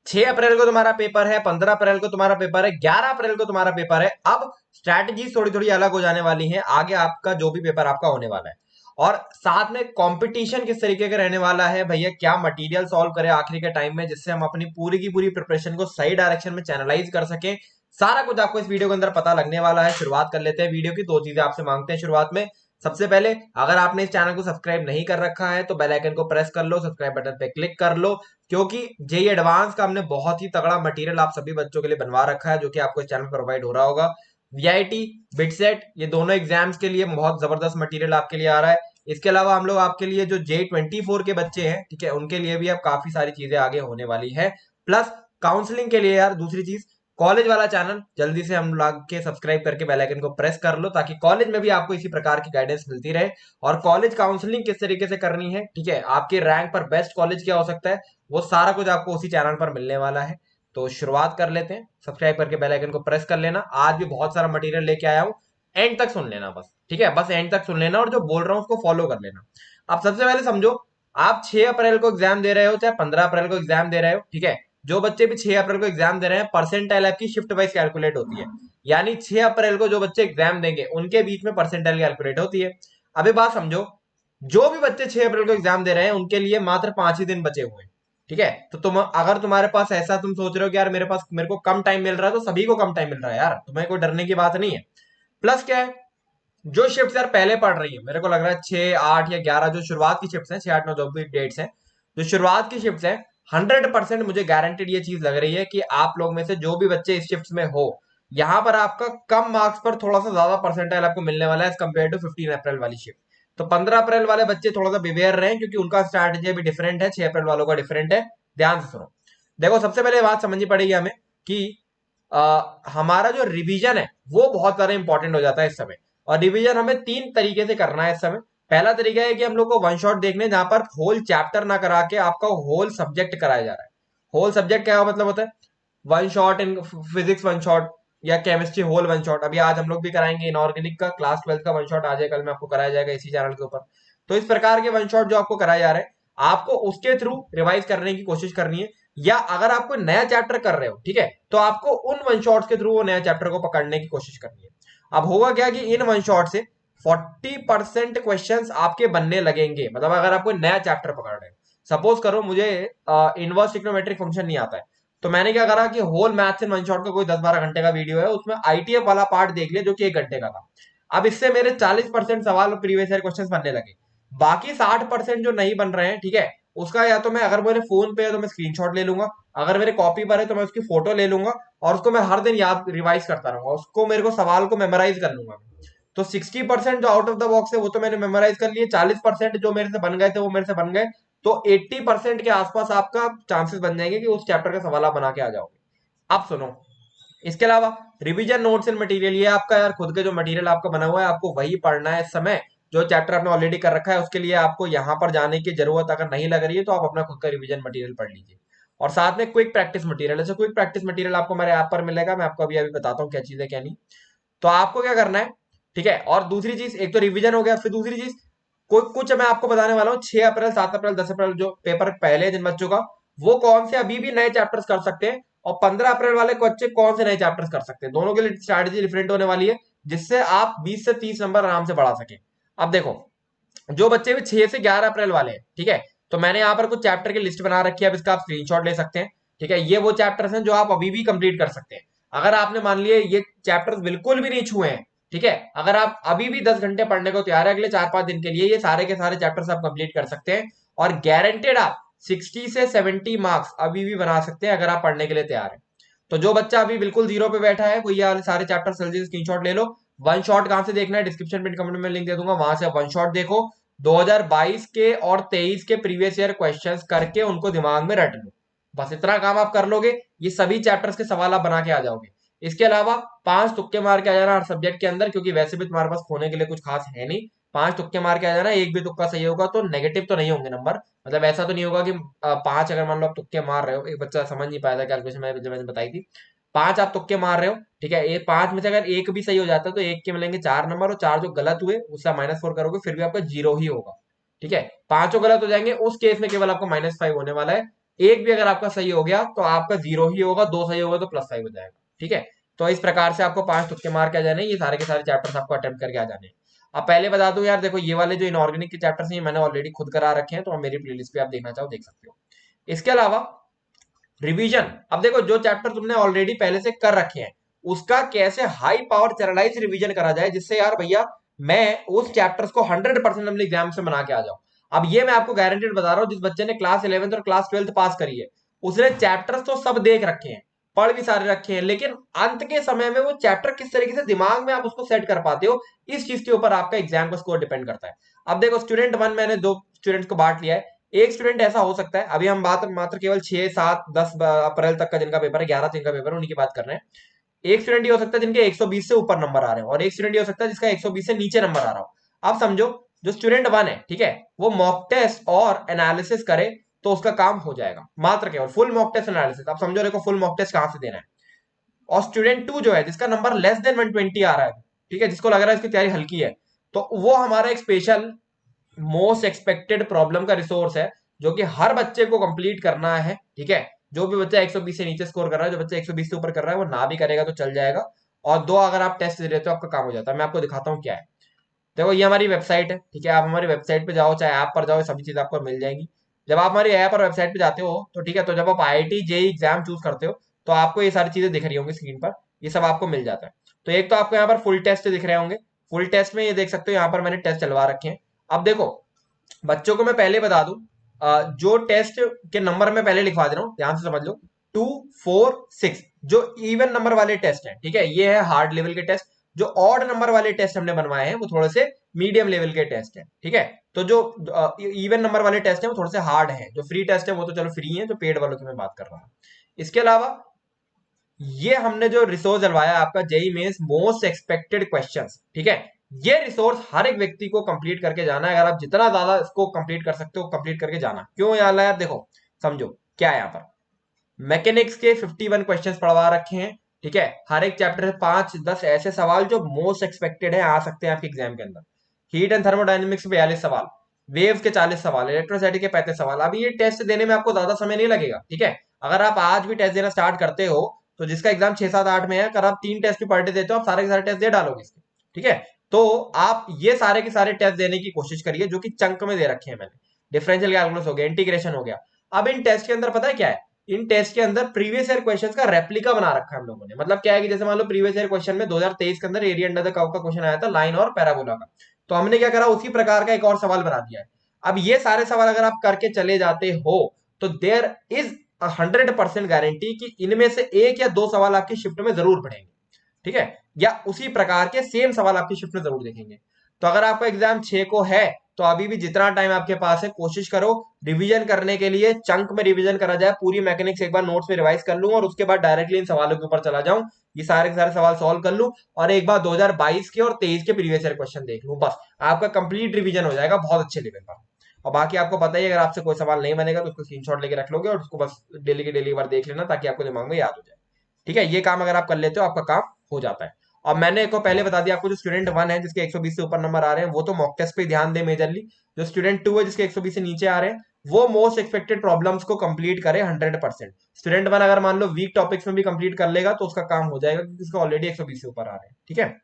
6 अप्रैल को तुम्हारा पेपर है, 15 अप्रैल को तुम्हारा पेपर है, 11 अप्रैल को तुम्हारा पेपर है। अब स्ट्रैटेजी थोड़ी थोड़ी अलग हो जाने वाली है आगे आपका जो भी पेपर आपका होने वाला है। और साथ में कंपटीशन किस तरीके का रहने वाला है भैया, क्या मटेरियल सॉल्व करें आखिरी के टाइम में जिससे हम अपनी पूरी की पूरी प्रिपरेशन को सही डायरेक्शन में चैनलाइज कर सकें, सारा कुछ आपको इस वीडियो के अंदर पता लगने वाला है। शुरुआत कर लेते हैं वीडियो की। दो चीजें आपसे मांगते हैं शुरुआत में। सबसे पहले, अगर आपने इस चैनल को सब्सक्राइब नहीं कर रखा है तो बेल आइकन को प्रेस कर लो, सब्सक्राइब बटन पे क्लिक कर लो, क्योंकि जेई एडवांस का हमने बहुत ही तगड़ा मटेरियल आप सभी बच्चों के लिए बनवा रखा है जो कि आपको इस चैनल पर प्रोवाइड हो रहा होगा। वीआईटी, बिटसेट, ये दोनों एग्जाम्स के लिए बहुत जबरदस्त मटेरियल आपके लिए आ रहा है। इसके अलावा हम लोग आपके लिए जो J24 के बच्चे हैं, ठीक है, उनके लिए भी अब काफी सारी चीजें आगे होने वाली है। प्लस काउंसलिंग के लिए यार दूसरी चीज, कॉलेज वाला चैनल जल्दी से हम लोग के सब्सक्राइब करके बेल आइकन को प्रेस कर लो ताकि कॉलेज में भी आपको इसी प्रकार की गाइडेंस मिलती रहे। और कॉलेज काउंसलिंग किस तरीके से करनी है, ठीक है, आपके रैंक पर बेस्ट कॉलेज क्या हो सकता है, वो सारा कुछ आपको उसी चैनल पर मिलने वाला है। तो शुरुआत कर लेते हैं, सब्सक्राइब करके बेल आइकन को प्रेस कर लेना। आज भी बहुत सारा मटेरियल लेके आया हूँ, एंड तक सुन लेना बस, ठीक है, बस एंड तक सुन लेना और जो बोल रहा हूँ उसको फॉलो कर लेना। अब सबसे पहले समझो, आप 6 अप्रैल को एग्जाम दे रहे हो चाहे 15 अप्रैल को एग्जाम दे रहे हो, ठीक है, जो बच्चे भी 6 अप्रैल को एग्जाम दे रहे हैं, परसेंटाइल आपकी शिफ्ट वाइज कैलकुलेट होती है। यानी 6 अप्रैल को जो बच्चे एग्जाम देंगे उनके बीच में परसेंटाइल कैलकुलेट होती है। अभी बात समझो, जो भी बच्चे 6 अप्रैल को एग्जाम दे रहे हैं उनके लिए मात्र 5 ही दिन बचे हुए हैं, ठीक है। तो तुम अगर तुम्हारे पास ऐसा तुम सोच रहे हो कि यार मेरे को कम टाइम मिल रहा है, तो सभी को कम टाइम मिल रहा है यार, तुम्हें कोई डरने की बात नहीं है। प्लस क्या है, जो शिफ्ट यार पहले पड़ रही है, मेरे को लग रहा है 6, 8 या 11 जो शुरुआत की शिफ्ट है, 6, 8, 9 जो भी डेट्स हैं, जो शुरुआत की शिफ्ट है, 100% मुझे गारंटेड ये चीज लग रही है कि आप लोग में से जो भी बच्चे इस शिफ्ट में हो, यहाँ पर आपका कम मार्क्स पर थोड़ा सा ज्यादा परसेंटाइल आपको मिलने वाला है एज कम्पेयर टू 15 अप्रैल वाली शिफ्ट। तो 15 अप्रैल वाले बच्चे थोड़ा सा बिवेयर रहे क्योंकि उनका स्ट्रैटेजी भी डिफरेंट है, 6 अप्रैल वालों का डिफरेंट है। ध्यान से सुनो। देखो, सबसे पहले बात समझनी पड़ेगी हमें कि हमारा जो रिवीजन है वो बहुत ज्यादा इंपॉर्टेंट हो जाता है इस समय। और रिवीजन हमें 3 तरीके से करना है इस समय। पहला तरीका है कि हम लोग को वन शॉट देखने, जहां पर होल चैप्टर ना करा के आपका होल सब्जेक्ट कराया जा रहा है। होल सब्जेक्ट क्या मतलब होता है, one shot in physics one shot या केमिस्ट्री होल वन शॉट। अभी आज हम लोग भी कराएंगे इनऑर्गेनिक का क्लास 12 का वन शॉट, आज कल में आपको कराया जाएगा इसी चैनल के ऊपर। तो इस प्रकार के वन शॉट जो आपको कराए जा रहे हैं, आपको उसके थ्रू रिवाइज करने की कोशिश करनी है। या अगर आप कोई नया चैप्टर कर रहे हो, ठीक है, तो आपको उन वन शॉट्स के थ्रू वो नया चैप्टर को पकड़ने की कोशिश करनी है। अब होगा क्या कि इन वन शॉट से 40% क्वेश्चंस आपके बनने लगेंगे। मतलब अगर आप कोई नया चैप्टर पकड़ रहे हो, सपोज करो मुझे इनवर्स ट्रिग्नोमेट्रिक फंक्शन नहीं आता है, तो मैंने क्या करा कि whole maths in one shot का कोई 10-12 घंटे का वीडियो है, उसमें आईटीएफ वाला पार्ट देख लिया जो कि 1 घंटे का था। अब इससे मेरे 40% सवाल प्रीवियस ईयर क्वेश्चन बनने लगे। बाकी 60% जो नहीं बन रहे हैं, ठीक है, उसका या तो मैं, अगर मेरे फोन पे है तो मैं स्क्रीनशॉट ले लूंगा, अगर मेरे कॉपी पर है तो मैं उसकी फोटो ले लूंगा और उसको मैं हर दिन याद रिवाइज करता रहूंगा, उसको मेरे को सवाल को मेमोराइज कर लूंगा। तो 60% जो आउट ऑफ द बॉक्स है वो तो मैंने मेमोराइज कर लिए, 40% जो मेरे से बन गए थे वो मेरे से बन गए। तो 80% के आसपास आपका चांसेस बन जाएंगे कि उस चैप्टर का सवाल आप बना के आ जाओगे। अब सुनो, इसके अलावा रिवीजन नोट्स एंड मटेरियल, ये आपका यार खुद के जो मटेरियल आपका बना हुआ है आपको वही पढ़ना है इस समय। जो चैप्टर आपने ऑलरेडी कर रखा है उसके लिए आपको यहाँ पर जाने की जरूरत अगर नहीं लग रही है तो आप अपना खुद का रिवीजन मटेरियल पढ़ लीजिए। और साथ में क्विक प्रैक्टिस मटेरियल, ऐसे क्विक प्रैक्टिस मटेरियल आपको हमारे ऐप पर मिलेगा, मैं आपको अभी अभी बताता हूँ क्या चीज है क्या नहीं। तो आपको क्या करना है, ठीक है, और दूसरी चीज, एक तो रिवीजन हो गया, फिर दूसरी चीज कोई कुछ मैं आपको बताने वाला हूँ। 6 अप्रैल, 7 अप्रैल, 10 अप्रैल जो पेपर पहले हैं जिन बच्चों का, वो कौन से अभी भी नए चैप्टर्स कर सकते हैं, और 15 अप्रैल वाले बच्चे कौन से नए चैप्टर्स कर सकते हैं। दोनों के लिए स्ट्रैटेजी डिफरेंट होने वाली है जिससे आप 20 से 30 नंबर आराम से बढ़ा सके। अब देखो, जो बच्चे भी 6 से 11 अप्रैल वाले हैं, ठीक है, तो मैंने यहाँ पर कुछ चैप्टर की लिस्ट बना रखी है, अब इसका आप स्क्रीनशॉट ले सकते हैं, ठीक है। ये वो चैप्टर्स हैं जो आप अभी भी कंप्लीट कर सकते हैं। अगर आपने मान लिया ये चैप्टर्स बिल्कुल भी नहीं छुए हैं, ठीक है, अगर आप अभी भी 10 घंटे पढ़ने को तैयार है अगले 4-5 दिन के लिए, ये सारे के सारे चैप्टर्स आप कंप्लीट कर सकते हैं। और गारंटेड आप 60 से 70 मार्क्स अभी भी बना सकते हैं अगर आप पढ़ने के लिए तैयार है। तो जो बच्चा अभी बिल्कुल जीरो पे बैठा है वो ये वाले सारे चैप्टर जल्दी से स्क्रीनशॉट ले लो। वन शॉट कहां से देखना है, डिस्क्रिप्शन में कमेंट में लिंक दे दूंगा, वहां से वन शॉट देखो। 2022 के और 23 के प्रीवियस ईयर क्वेश्चंस करके उनको दिमाग में रट लो। बस इतना काम आप कर लोगे, ये सभी चैप्टर्स के सवाल आप बना के आ जाओगे। इसके अलावा 5 तुक्के मार के आ जाना हर सब्जेक्ट के अंदर, क्योंकि वैसे भी तुम्हारे पास खोने के लिए कुछ खास है नहीं। 5 तुक्के मार के आ जाना, एक भी तुक्का सही होगा तो नेगेटिव तो नहीं होंगे नंबर। मतलब ऐसा तो नहीं होगा कि 5 अगर मान लो आप तुक्के मार रहे हो, एक बच्चा समझ नहीं पाया था कैलकुलेशन मैंने बताई थी, 5 आप तुक्के मार रहे हो, ठीक है, ये 5 में से अगर एक भी सही हो जाता है तो एक के मिलेंगे 4 नंबर, और 4 जो गलत हुए उससे -4 करोगे फिर भी आपका 0 ही होगा, ठीक है। 5 गलत हो जाएंगे उस केस में केवल आपको -5 होने वाला है। एक भी अगर आपका सही हो गया तो आपका 0 ही होगा, 2 सही होगा तो +5 हो जाएगा। ठीक है, तो इस प्रकार से आपको 5 तुक्के मार के आ जाने, ये सारे के सारे चैप्टर्स आपको अटेम्प्ट करके आ जाने। अब पहले बता दूं यार, देखो ये वाले जो इनऑर्गेनिक के चैप्टर्स हैं मैंने ऑलरेडी खुद करा रखे हैं, तो मेरी प्लेलिस्ट पे आप देखना चाहो देख सकते हो। इसके अलावा रिवीजन, अब देखो जो चैप्टर तुमने ऑलरेडी पहले से कर रखे हैं उसका कैसे हाई पावर चैनलाइज रिवीजन करा जाए, जिससे यार भैया मैं उस चैप्टर्स को 100% अपने एग्जाम से बना के आ जाऊं। अब ये मैं आपको गारंटेड बता रहा हूं, जिस बच्चे ने क्लास 11th और क्लास 12th पास करी है उसने चैप्टर्स तो सब देख रखे हैं, पढ़ भी सारे रखे हैं, लेकिन अंत के समय में वो चैप्टर किस तरीके से दिमाग में आप उसको सेट कर पाते हो, इस चीज के ऊपर आपका एग्जाम का स्कोर डिपेंड करता है। अब देखो स्टूडेंट 1 मैंने 2 स्टूडेंट्स को बांट लिया है। एक स्टूडेंट ऐसा हो सकता है, अभी हम बात मात्र केवल 6, 7, 10 अप्रैल तक का जिनका पेपर है, 11 जिनका पेपर है उन्हीं की बात कर रहे हैं। एक स्टूडेंट ये हो सकता है जिनके 120 से ऊपर नंबर आ रहे हैं, और एक स्टूडेंट ये हो सकता है जिसका 120 से नीचे नंबर आ रहा हो। आप समझो, जो स्टूडेंट 1 है, ठीक है, वो मॉक टेस्ट और एनालिसिस करे तो उसका काम हो जाएगा, मात्र केवल फुल मॉक टेस्ट एनालिसिस। आप समझो देखो फुल मॉक टेस्ट कहां से देना है। और स्टूडेंट 2 जो है जिसका नंबर लेस देन 120 आ रहा है, ठीक है, जिसको लग रहा है इसकी तैयारी हल्की है, तो वो हमारा एक स्पेशल मोस्ट एक्सपेक्टेड प्रॉब्लम का रिसोर्स है, जो कि हर बच्चे को कंप्लीट करना है। ठीक है, जो भी बच्चा 120 से नीचे स्कोर कर रहा है, जो बच्चा 120 से ऊपर कर रहा है वो ना भी करेगा तो चल जाएगा, और 2 अगर आप टेस्ट दे लेते हो आपका काम हो जाता है। मैं आपको दिखाता हूँ क्या है। देखो ये हमारी वेबसाइट है, ठीक है, आप हमारी वेबसाइट पे जाओ चाहे ऐप पर जाओ, सभी चीज आपको मिल जाएंगी। जब आप हमारी ऐप और वेबसाइट पे जाते हो तो ठीक है, तो जब आप IIT जेईई एग्जाम चूज करते हो तो आपको ये सारी चीजें दिख रही होंगी स्क्रीन पर, ये सब आपको मिल जाता है। तो एक तो आपको यहाँ पर फुल टेस्ट दिख रहे होंगे, फुल टेस्ट में ये देख सकते हो यहाँ पर मैंने टेस्ट चलवा रखे हैं। अब देखो बच्चों को मैं पहले बता दूं, जो टेस्ट के नंबर मैं पहले लिखवा दे रहा हूं, ध्यान से समझ लो। 2, 4, 6 जो इवन नंबर वाले टेस्ट हैं, ठीक है, ये है हार्ड लेवल के टेस्ट। जो ऑड नंबर वाले टेस्ट हमने बनवाए हैं वो थोड़े से मीडियम लेवल के टेस्ट हैं, ठीक है। तो जो इवन नंबर वाले टेस्ट हैं वो थोड़े से हार्ड हैं, जो फ्री टेस्ट है वो तो चलो फ्री है, जो पेड वालों की मैं बात कर रहा हूँ। इसके अलावा ये हमने जो रिसोर्स डलवाया आपका JEE mains most expected questions, ठीक है, ये रिसोर्स हर एक व्यक्ति को कंप्लीट करके जाना है। अगर आप जितना ज्यादा इसको कंप्लीट कर सकते हो कंप्लीट करके जाना। क्यों यार देखो समझो क्या है यहाँ पर। मैकेनिक्स के 51 क्वेश्चंस पढ़वा रखे हैं, ठीक है, हर एक चैप्टर से 5-10 ऐसे सवाल जो मोस्ट एक्सपेक्टेड है आ सकते हैं आपके एग्जाम के अंदर। हीट एंड थर्मोडायनेमिक्स 42 सवाल, वेव्स के 40 सवाल, इलेक्ट्रोस्टैटिक के 35 सवाल। अभी ये टेस्ट देने में आपको ज्यादा समय नहीं लगेगा, ठीक है। अगर आप आज भी टेस्ट देना स्टार्ट करते हो तो जिसका एग्जाम 6, 7, 8 में है, अगर आप 3 टेस्ट भी पर डे देते हो आप सारे के सारे टेस्ट दे डालोगे इसके, ठीक है। तो आप ये सारे के सारे टेस्ट देने की कोशिश करिए जो कि चंक में दे रखे हैं मैंने। डिफरेंशियल कैलकुलस हो गया, इंटीग्रेशन हो गया। अब इन टेस्ट के अंदर पता है क्या है, इन टेस्ट के अंदर प्रीवियस ईयर क्वेश्चंस का रेप्लिका बना रखा है हम लोगों ने। मतलब क्या है कि जैसे मान लो प्रीवियस ईयर क्वेश्चन में 2023 के अंदर एरिया अंडर द कर्व का क्वेश्चन आया था, लाइन और पैराबोला का, तो हमने क्या करा उसी प्रकार का एक और सवाल बना दिया है। अब ये सारे सवाल अगर आप करके चले जाते हो तो देयर इज 100% गारंटी कि इनमें से 1 या 2 सवाल आपकी शिफ्ट में जरूर पढ़ेंगे, ठीक है, या उसी प्रकार के सेम सवाल आपकी शिफ्ट में जरूर देखेंगे। तो अगर आपका एग्जाम 6 को है तो अभी भी जितना टाइम आपके पास है कोशिश करो रिवीजन करने के लिए, चंक में रिवीजन करा जाए। पूरी मैकेनिक्स एक बार नोट्स में रिवाइज कर लूं और उसके बाद डायरेक्टली इन सवालों के ऊपर चला जाऊं, ये सारे के सारे सवाल सॉल्व कर लूं और एक बार 2022 के और 23 के प्रीवियस ईयर क्वेश्चन देख लूं, बस आपका कंप्लीट रिवीजन हो जाएगा बहुत अच्छे लेवल पर। और बाकी आपको पता ही, अगर आपसे कोई सवाल नहीं बनेगा तो उसको स्क्रीनशॉट लेके रख लोगे और उसको बस डेली के डेली एक बार देख लेना ताकि आपको दिमाग में याद हो जाए, ठीक है। ये काम अगर आप कर लेते हो आपका काम हो जाता है। और मैंने एक पहले बता दिया आपको, जो स्टूडेंट 1 है जिसके 120 से ऊपर नंबर आ रहे हैं वो तो मॉक टेस्ट पे ध्यान दे मेजरली। जो स्टूडेंट 2 है जिसके 120 से नीचे आ रहे हैं वो मोस्ट एक्सपेक्टेड प्रॉब्लम्स को कंप्लीट करे 100%। स्टूडेंट 1 अगर मान लो वीक टॉपिक्स में भी कंप्लीट कर लेगा तो उसका काम हो जाएगा क्योंकि उसका ऑलरेडी 120 से ऊपर आ रहे हैं, ठीक है।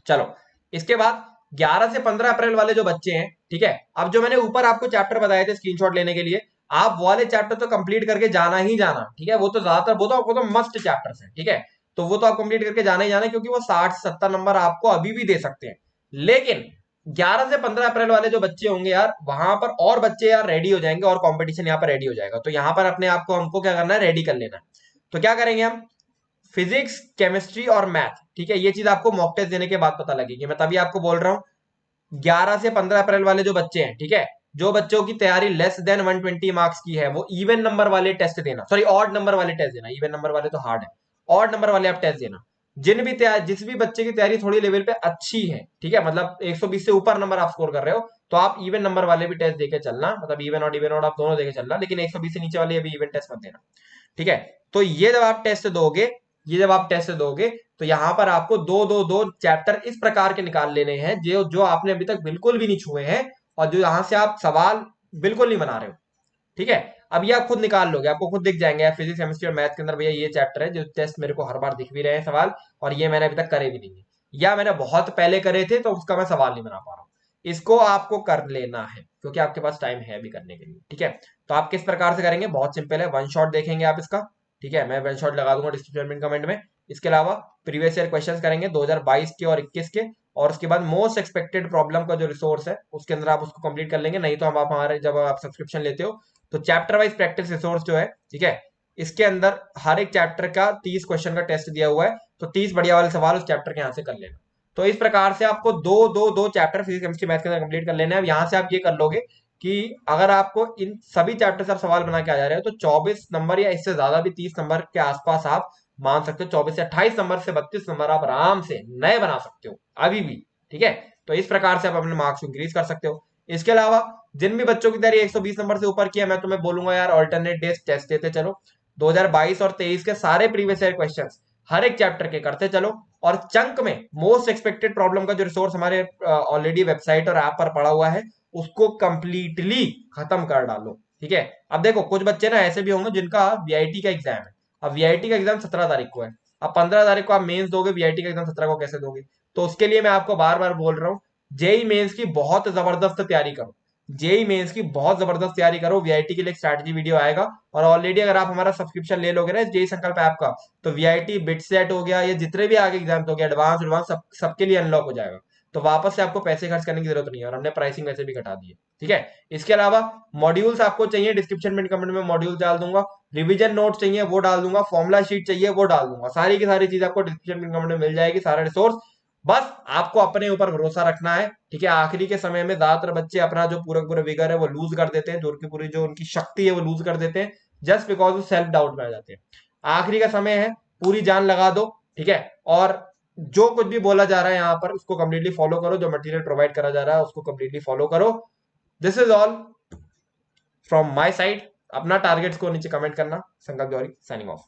चलो इसके बाद 11 से 15 अप्रैल वाले जो बच्चे हैं, ठीक है, अब जो मैंने ऊपर आपको चैप्टर बताए थे स्क्रीनशॉट लेने के लिए, आप वो वाले चैप्टर तो कंप्लीट करके जाना ही जाना, ठीक है। वो तो ज्यादातर वो तो मस्ट चैप्टर्स हैं, ठीक है, तो वो तो आप कंप्लीट करके जाना ही जाना क्योंकि वो 60-70 नंबर आपको अभी भी दे सकते हैं। लेकिन 11 से 15 अप्रैल वाले जो बच्चे होंगे यार, वहां पर और बच्चे यार रेडी हो जाएंगे और कंपटीशन यहाँ पर रेडी हो जाएगा। तो यहाँ पर अपने आप को हमको क्या करना है, रेडी कर लेना है। तो क्या करेंगे हम, फिजिक्स, केमिस्ट्री और मैथ, ठीक है, ये चीज आपको मॉक टेस्ट देने के बाद पता लगेगी। मैं तभी आपको बोल रहा हूं 11 से 15 अप्रैल वाले जो बच्चे हैं, ठीक है, जो बच्चों की तैयारी लेस देन 120 मार्क्स की है वो इवन नंबर वाले टेस्ट देना, सॉरी ऑड नंबर वाले टेस्ट देना, इवन नंबर वाले तो हार्ड है, ऑड नंबर वाले आप टेस्ट देना। जिस भी बच्चे की तैयारी थोड़ी लेवल पे अच्छी है, ठीक है, मतलब 120 से ऊपर नंबर आप स्कोर कर रहे हो तो आप इवन नंबर वाले भी टेस्ट देके चलना, मतलब इवन और आप दोनों देके चलना, लेकिन 120 से नीचे वाले अभी इवन टेस्ट मत देना, ठीक है। तो ये जब आप टेस्ट दोगे, ये जब आप टेस्ट दोगे तो यहां पर आपको दो दो दो चैप्टर इस प्रकार के निकाल लेने हैं जो जो आपने अभी तक बिल्कुल भी नहीं छुए हैं और जो यहां से आप सवाल बिल्कुल नहीं बना रहे हो, ठीक है। अब ये आप खुद निकाल लोगे, आपको खुद दिख जाएंगे फिजिक्स केमिस्ट्री और मैथ के अंदर भैया ये चैप्टर है, जो टेस्ट मेरे को हर बार दिख भी रहे हैं सवाल, और ये मैंने अभी तक करे भी नहीं है, या मैंने बहुत पहले करे थे तो उसका मैं सवाल नहीं बना पा रहा हूँ। इसको आपको कर लेना है क्योंकि आपके पास टाइम है भी करने के लिए, ठीक है। तो आप किस प्रकार से करेंगे, बहुत सिंपल है, वन शॉट देखेंगे आप इसका, ठीक है, मैं वन शॉट लगा दूंगा डिस्क्रिप्शन कमेंट में। इसके अलावा प्रीवियस ईयर क्वेश्चंस करेंगे 2022 के और 21 के, और उसके बाद मोस्ट एक्सपेक्टेड प्रॉब्लम का जो रिसोर्स है उसके अंदर आप उसको कंप्लीट कर लेंगे। नहीं तो हम आप हमारे जब आप सब्सक्रिप्शन लेते हो तो चैप्टर वाइज प्रैक्टिस रिसोर्स जो है, ठीक है, इसके अंदर हर एक चैप्टर का 30 क्वेश्चन का टेस्ट दिया हुआ है, तो 30 बढ़िया वाले सवाल उस चैप्टर के यहाँ से कर लेना। तो इस प्रकार से आपको दो चैप्टर फिजिक्स केमिस्ट्री मैथ के अंदर कंप्लीट कर लेना है। अब यहाँ से आप ये कर लोगे कि अगर आपको इन सभी चैप्टर से आप सवाल बना के आ जा रहे हो तो 24 नंबर या इससे ज्यादा भी 30 नंबर के आसपास आप मान सकते हो, 24 से 28 नंबर से 32 नंबर आप आराम से नए बना सकते हो अभी भी, ठीक है। तो इस प्रकार से आप अपने मार्क्स इंक्रीज कर सकते हो। इसके अलावा जिन भी बच्चों की तैयारी 120 नंबर से ऊपर किया, मैं तुम्हें बोलूंगा यार ऑल्टरनेट डेज टेस्ट देते चलो, 2022 और 23 के सारे प्रीवियस ईयर क्वेश्चंस हर एक चैप्टर के करते चलो, और चंक में मोस्ट एक्सपेक्टेड प्रॉब्लम का जो रिसोर्स हमारे ऑलरेडी वेबसाइट और ऐप पर पड़ा हुआ है उसको कंप्लीटली खत्म कर डालो, ठीक है। अब देखो कुछ बच्चे ना ऐसे भी होंगे जिनका वीआईटी का एग्जाम है, अब वीआईटी का एग्जाम 17 तारीख को है, अब 15 तारीख को आप मेंस दोगे, वीआईटी का एग्जाम 17 को कैसे दोगे। तो उसके लिए मैं आपको बार बार बोल रहा हूँ, जेई मेंस की बहुत जबरदस्त तैयारी करो, जेई मेंस की बहुत जबरदस्त तैयारी करो, वीआईटी के लिए एक स्ट्रैटेजी वीडियो आएगा। और ऑलरेडी अगर आप हमारा सब्सक्रिप्शन ले लोगे ना जेई संकल्प ऐप का, तो वीआईटी बिट सेट हो गया, ये जितने भी आगे एग्जाम हो गया एडवांस एडवांस सबके लिए अनलॉक हो जाएगा, तो वापस से आपको पैसे खर्च करने की जरूरत नहीं है, और हमने प्राइसिंग वैसे भी घटा दी है, ठीक है। इसके अलावा मॉड्यूल्स आपको चाहिए, डिस्क्रिप्शन में कमेंट में मॉड्यूल डाल दूंगा, रिवीजन नोट चाहिए वो डाल दूंगा, फॉर्मुला शीट चाहिए वो डाल दूंगा, सारी की सारी चीज आपको डिस्क्रिप्शन में कमेंट में मिल जाएगी, सारा रिसोर्स। बस आपको अपने ऊपर भरोसा रखना है, ठीक है। आखिरी के समय में ज्यादातर बच्चे अपना जो पूरा पूरा विगर है वो लूज कर देते हैं, जो उनकी पूरी जो उनकी शक्ति है वो लूज कर देते हैं, जस्ट बिकॉज वो सेल्फ डाउट में आ जाते हैं। आखिरी का समय है, पूरी जान लगा दो, ठीक है। और जो कुछ भी बोला जा रहा है यहाँ पर उसको कंप्लीटली फॉलो करो, जो मटेरियल प्रोवाइड करा जा रहा है उसको कंप्लीटली फॉलो करो। This is all from my side. अपना टारगेट्स को नीचे कमेंट करना। संकल्प जौहरी साइनिंग ऑफ।